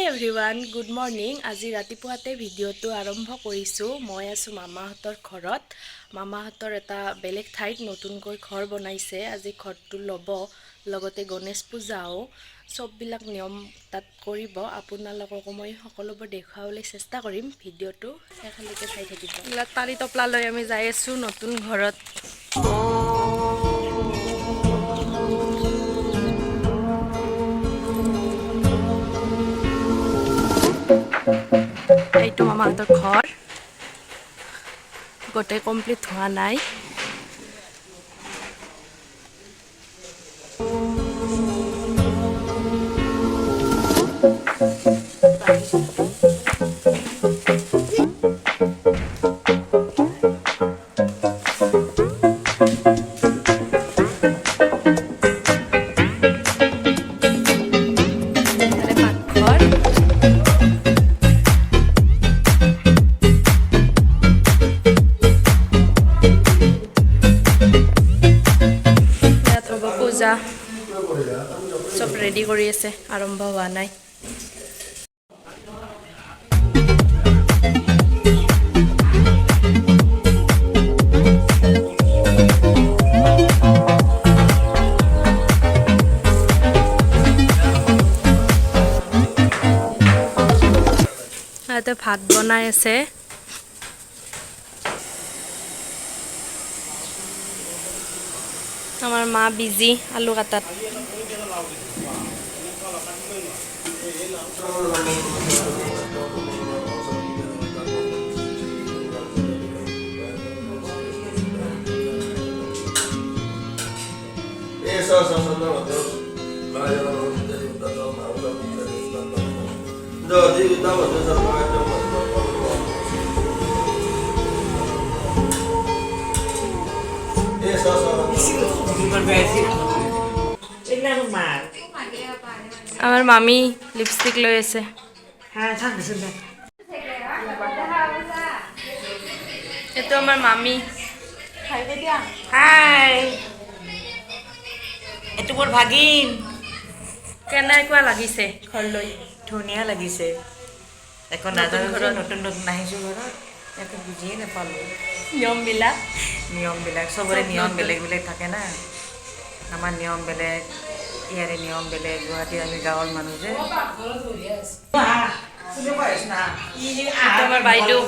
Everyone, good morning. আজি ৰাতিপুৱাতে ভিডিঅ'টো আৰম্ভ কৰিছোঁ। মই আছোঁ মামাহঁতৰ ঘৰত। মামাহঁতৰ এটা বেলেগ ঠাইত নতুনকৈ ঘৰ বনাইছে। আজি ঘৰটো ল'ব, লগতে গণেশ পূজাও চববিলাক নিয়ম তাত কৰিব। আপোনালোককো মই সকলোবোৰ দেখুৱাবলৈ চেষ্টা কৰিম। ভিডিঅ'টো শেষলৈকে চাই থাকিব। টালি টপলা লৈ আমি যাই আছোঁ নতুন ঘৰত। এইটো মামাহঁতৰ ঘৰ, গোটেই কমপ্লিট হোৱা নাই। পূজা চব ৰেডি কৰি আছে, আৰম্ভ হোৱা নাই। ইয়াতে ভাত বনাই আছে। আমাৰ মা বিজি আলু কাটাত। আমাৰ মামি লিপস্টিক লৈ আছে। এইটো আমাৰ মামি। হাই, এইটো মোৰ ভাগিন। কেনেকুৱা লাগিছে ঘৰ লৈ? ধুনীয়া লাগিছে। এখন নাজানো ঘৰত নতুন নতুন আহিছোঁ ঘৰত, একো বুজিয়ে নাপালোঁ নিয়মবিলাক। চবৰে নিয়ম বেলেগ বেলেগ থাকে না। আমাৰ নিয়ম বেলেগ, ইয়াৰে নিয়ম বেলেগ। গুৱাহাটীত আমি গাঁৱৰ মানুহ যে। আমাৰ বাইদেউ।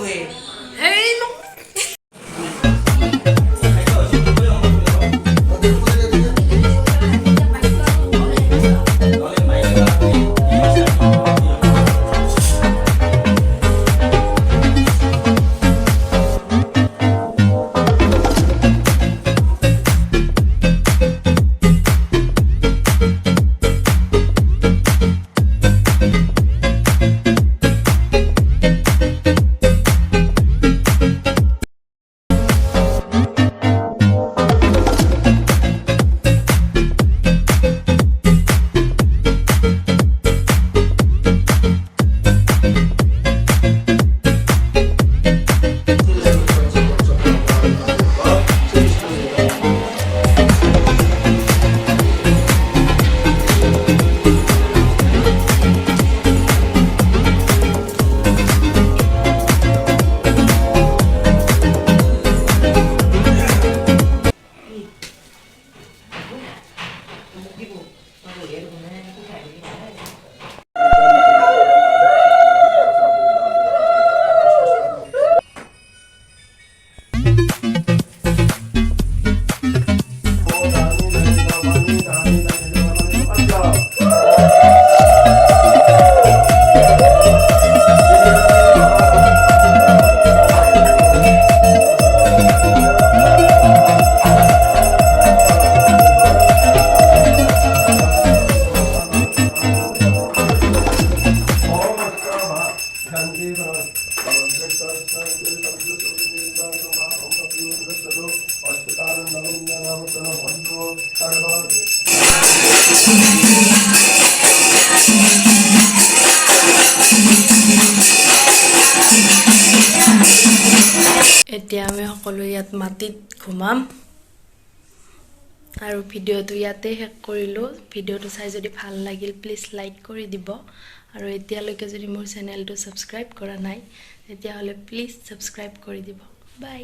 এতিয়া আমি সকলো ইয়াত মাটিত ঘুমাম। আৰু ভিডিঅ'টো ইয়াতে শেষ কৰিলোঁ। ভিডিঅ'টো চাই যদি ভাল লাগিল প্লিজ লাইক কৰি দিব, আৰু এতিয়ালৈকে যদি মোৰ চেনেলটো ছাবস্ক্ৰাইব কৰা নাই তেতিয়াহ'লে প্লিজ ছাবস্ক্ৰাইব কৰি দিব। বাই।